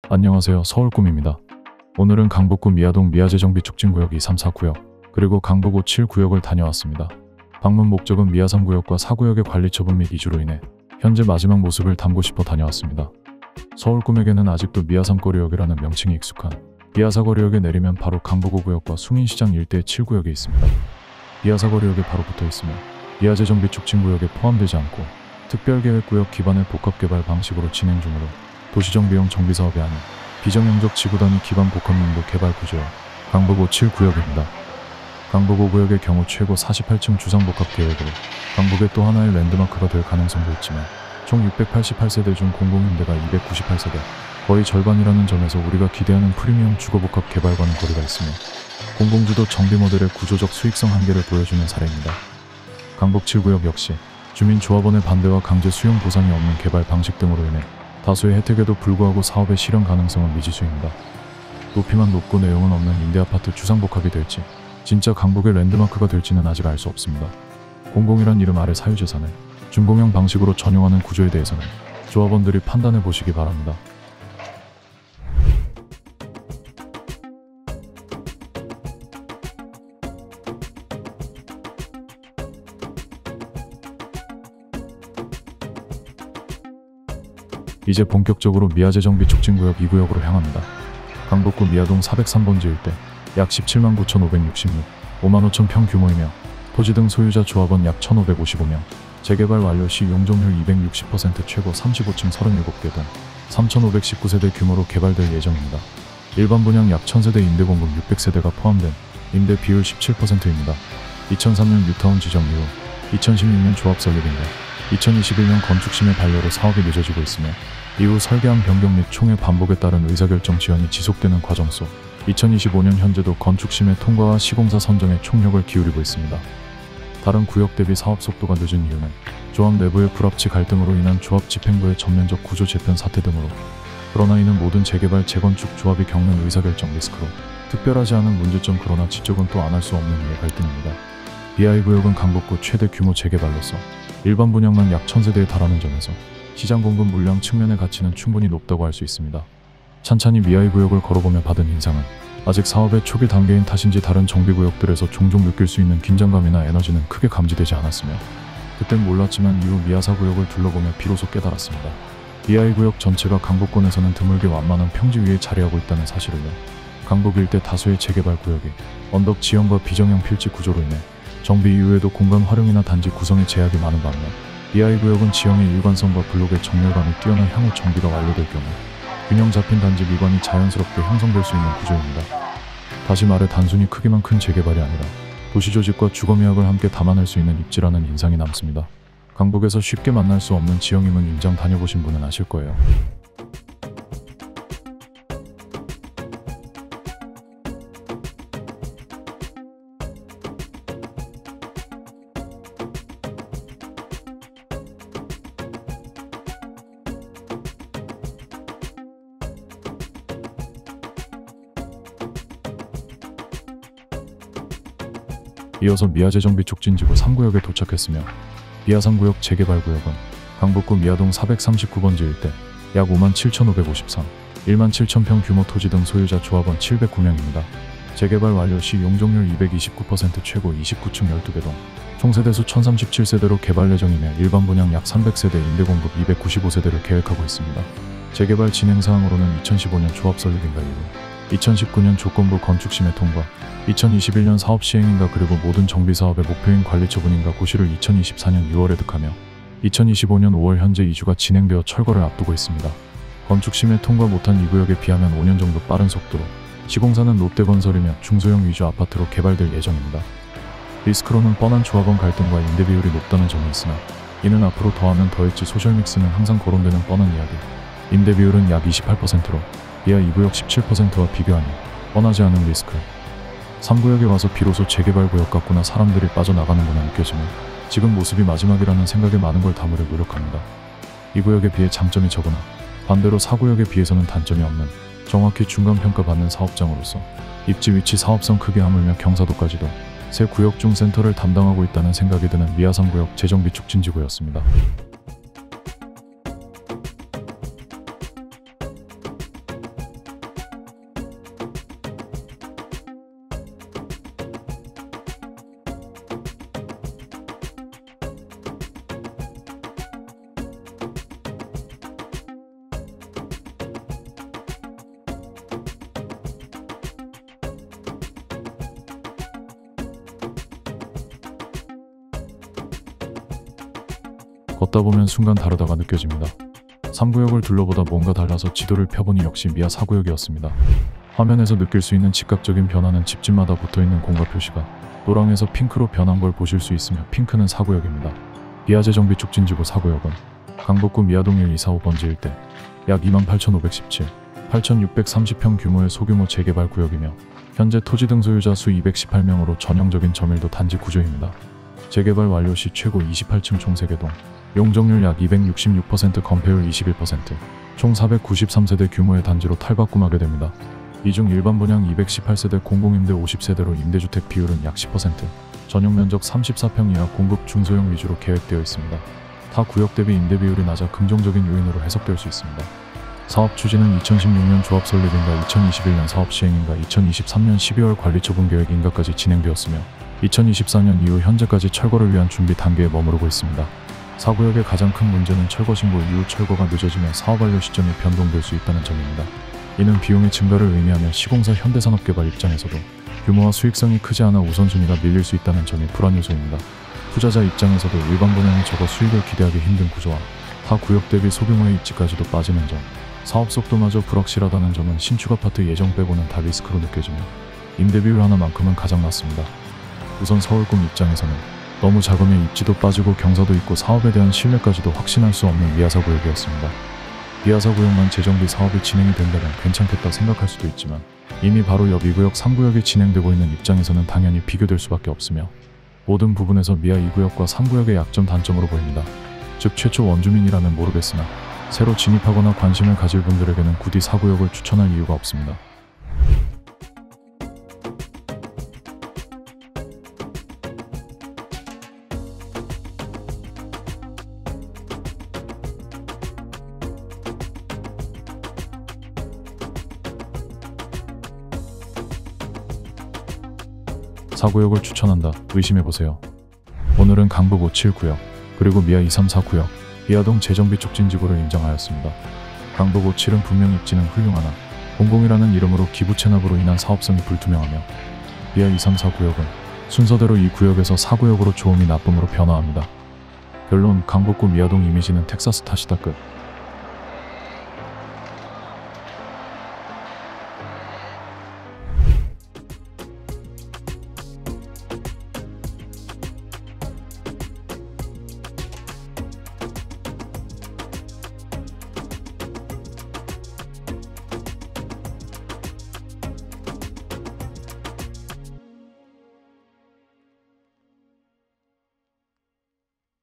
안녕하세요. 서울꿈입니다. 오늘은 강북구 미아동 미아재정비 촉진구역 2, 3, 4구역 그리고 강북 5, 7구역을 다녀왔습니다. 방문 목적은 미아 3구역과 4구역의 관리 처분 및 이주로 인해 현재 마지막 모습을 담고 싶어 다녀왔습니다. 서울꿈에게는 아직도 미아 3거리역이라는 명칭이 익숙한 미아 4거리역에 내리면 바로 강북 5구역과 숭인시장 일대의 7구역이 있습니다. 미아 4거리역에 바로 붙어 있으며 미아재정비 촉진구역에 포함되지 않고 특별계획구역 기반의 복합개발 방식으로 진행 중으로 도시정비용 정비사업이 아닌 비정형적 지구단위 기반 복합용도 개발 구조와 강북 5, 7구역입니다. 강북 5구역의 경우 최고 48층 주상복합 계획으로 강북의 또 하나의 랜드마크가 될 가능성도 있지만 총 688세대 중 공공임대가 298세대, 거의 절반이라는 점에서 우리가 기대하는 프리미엄 주거복합 개발과는 거리가 있으며 공공주도 정비 모델의 구조적 수익성 한계를 보여주는 사례입니다. 강북 7구역 역시 주민조합원의 반대와 강제 수용 보상이 없는 개발 방식 등으로 인해 다수의 혜택에도 불구하고 사업의 실현 가능성은 미지수입니다. 높이만 높고 내용은 없는 임대아파트 주상복합이 될지 진짜 강북의 랜드마크가 될지는 아직 알 수 없습니다. 공공이란 이름 아래 사유재산을 준공용 방식으로 전용하는 구조에 대해서는 조합원들이 판단해 보시기 바랍니다. 이제 본격적으로 미아재정비 촉진구역 2구역으로 향합니다. 강북구 미아동 403번지 일대 약 17만 9,566, 5만 5천 평 규모이며 토지 등 소유자 조합원 약 1,555명, 재개발 완료 시 용적률 260% 최고 35층 37개 동 3,519세대 규모로 개발될 예정입니다. 일반 분양 약 1,000세대 임대 공급 600세대가 포함된 임대 비율 17%입니다. 2003년 뉴타운 지정 이후 2016년 조합 설립인데 2021년 건축심의 반려로 사업이 늦어지고 있으며 이후 설계안 변경 및 총회 반복에 따른 의사결정 지연이 지속되는 과정 속 2025년 현재도 건축심의 통과와 시공사 선정에 총력을 기울이고 있습니다. 다른 구역 대비 사업 속도가 늦은 이유는 조합 내부의 불합치 갈등으로 인한 조합 집행부의 전면적 구조 재편 사태 등으로, 그러나 이는 모든 재개발 재건축 조합이 겪는 의사결정 리스크로 특별하지 않은 문제점, 그러나 지적은 또 안 할 수 없는 이해 갈등입니다. BI 구역은 강북구 최대 규모 재개발로서 일반 분양만 약 1,000세대에 달하는 점에서 시장 공급 물량 측면의 가치는 충분히 높다고 할 수 있습니다. 찬찬히 미아이 구역을 걸어보며 받은 인상은 아직 사업의 초기 단계인 탓인지 다른 정비구역들에서 종종 느낄 수 있는 긴장감이나 에너지는 크게 감지되지 않았으며, 그땐 몰랐지만 이후 미아 4구역을 둘러보며 비로소 깨달았습니다. 미아이 구역 전체가 강북권에서는 드물게 완만한 평지 위에 자리하고 있다는 사실을요. 강북 일대 다수의 재개발 구역이 언덕 지형과 비정형 필지 구조로 인해 정비 이후에도 공간 활용이나 단지 구성에 제약이 많은 반면, 미아이 구역은 지형의 일관성과 블록의 정렬감이 뛰어난 향후 정비가 완료될 경우 균형 잡힌 단지 미관이 자연스럽게 형성될 수 있는 구조입니다. 다시 말해 단순히 크기만 큰 재개발이 아니라 도시조직과 주거미학을 함께 담아낼 수 있는 입지라는 인상이 남습니다. 강북에서 쉽게 만날 수 없는 지형임은 임장 다녀보신 분은 아실 거예요. 이어서 미아재정비 촉진지구 3구역에 도착했으며 미아 3구역 재개발구역은 강북구 미아동 439번지 일대 약 57,553, 17,000평 규모 토지 등 소유자 조합원 709명입니다. 재개발 완료 시 용적률 229% 최고 29층 12개 동 총 세대수 1,037세대로 개발 예정이며 일반 분양 약 300세대, 임대 공급 295세대를 계획하고 있습니다. 재개발 진행 사항으로는 2015년 조합 설립인가 이후 2019년 조건부 건축심의 통과, 2021년 사업 시행인가 그리고 모든 정비사업의 목표인 관리 처분인가 고시를 2024년 6월에 득하며 2025년 5월 현재 이주가 진행되어 철거를 앞두고 있습니다. 건축심의 통과 못한 이 구역에 비하면 5년 정도 빠른 속도로 시공사는 롯데건설이며 중소형 위주 아파트로 개발될 예정입니다. 리스크로는 뻔한 조합원 갈등과 임대 비율이 높다는 점이 있으나 이는 앞으로 더하면 더했지 소셜믹스는 항상 거론되는 뻔한 이야기. 임대 비율은 약 28%로 이하 2구역 17%와 비교하니 뻔하지 않은 리스크. 3구역에 와서 비로소 재개발 구역 같구나, 사람들이 빠져나가는구나 느껴지며 지금 모습이 마지막이라는 생각에 많은 걸 담으려 노력합니다. 이 구역에 비해 장점이 적으나 반대로 4구역에 비해서는 단점이 없는 정확히 중간평가받는 사업장으로서 입지 위치, 사업성 크기 하물며 경사도까지도 새 구역 중 센터를 담당하고 있다는 생각이 드는 미아 3구역 재정비 촉진지구였습니다. 걷다 보면 순간 다르다가 느껴집니다. 3구역을 둘러보다 뭔가 달라서 지도를 펴보니 역시 미아 4구역이었습니다. 화면에서 느낄 수 있는 즉각적인 변화는 집집마다 붙어있는 공가 표시가 노랑에서 핑크로 변한 걸 보실 수 있으며 핑크는 4구역입니다. 미아재정비 촉진지구 4구역은 강북구 미아동 1, 2, 4, 5번지 일대 약 28,517, 8,630평 규모의 소규모 재개발 구역이며 현재 토지 등 소유자 수 218명으로 전형적인 저밀도 단지 구조입니다. 재개발 완료 시 최고 28층 총 3개 동, 용적률 약 266%, 건폐율 21%, 총 493세대 규모의 단지로 탈바꿈하게 됩니다. 이 중 일반 분양 218세대, 공공임대 50세대로 임대주택 비율은 약 10%, 전용 면적 34평 이하 공급 중소형 위주로 계획되어 있습니다. 타 구역 대비 임대 비율이 낮아 긍정적인 요인으로 해석될 수 있습니다. 사업 추진은 2016년 조합 설립인가 2021년 사업 시행인가 2023년 12월 관리처분 계획 인가까지 진행되었으며 2024년 이후 현재까지 철거를 위한 준비 단계에 머무르고 있습니다. 4구역의 가장 큰 문제는 철거 신고 이후 철거가 늦어지면 사업 완료 시점이 변동될 수 있다는 점입니다. 이는 비용의 증가를 의미하며 시공사 현대산업개발 입장에서도 규모와 수익성이 크지 않아 우선순위가 밀릴 수 있다는 점이 불안 요소입니다. 투자자 입장에서도 일반 분양이 적어 수익을 기대하기 힘든 구조와 타 구역 대비 소규모의 입지까지도 빠지는 점, 사업 속도마저 불확실하다는 점은 신축 아파트 예정 빼고는 다 리스크로 느껴지며 임대 비율 하나만큼은 가장 낮습니다. 우선 서울꿈 입장에서는 너무 작으면 입지도 빠지고 경사도 있고 사업에 대한 신뢰까지도 확신할 수 없는 미아 4구역이었습니다. 미아 4구역만 재정비 사업이 진행이 된다면 괜찮겠다 생각할 수도 있지만 이미 바로 옆 2구역 3구역이 진행되고 있는 입장에서는 당연히 비교될 수밖에 없으며 모든 부분에서 미아 2구역과 3구역의 약점 단점으로 보입니다. 즉 최초 원주민이라면 모르겠으나 새로 진입하거나 관심을 가질 분들에게는 굳이 4구역을 추천할 이유가 없습니다. 사구역을 추천한다. 의심해보세요. 오늘은 강북 5, 7구역 그리고 미아 2, 3, 4구역 미아동 재정비 촉진지구를 인정하였습니다. 강북 5, 7은 분명 입지는 훌륭하나 공공이라는 이름으로 기부 체납으로 인한 사업성이 불투명하며 미아 2, 3, 4구역은 순서대로 이 구역에서 4구역으로 좋음이 나쁨으로 변화합니다. 결론 강북구 미아동 이미지는 텍사스 탓이다 끝.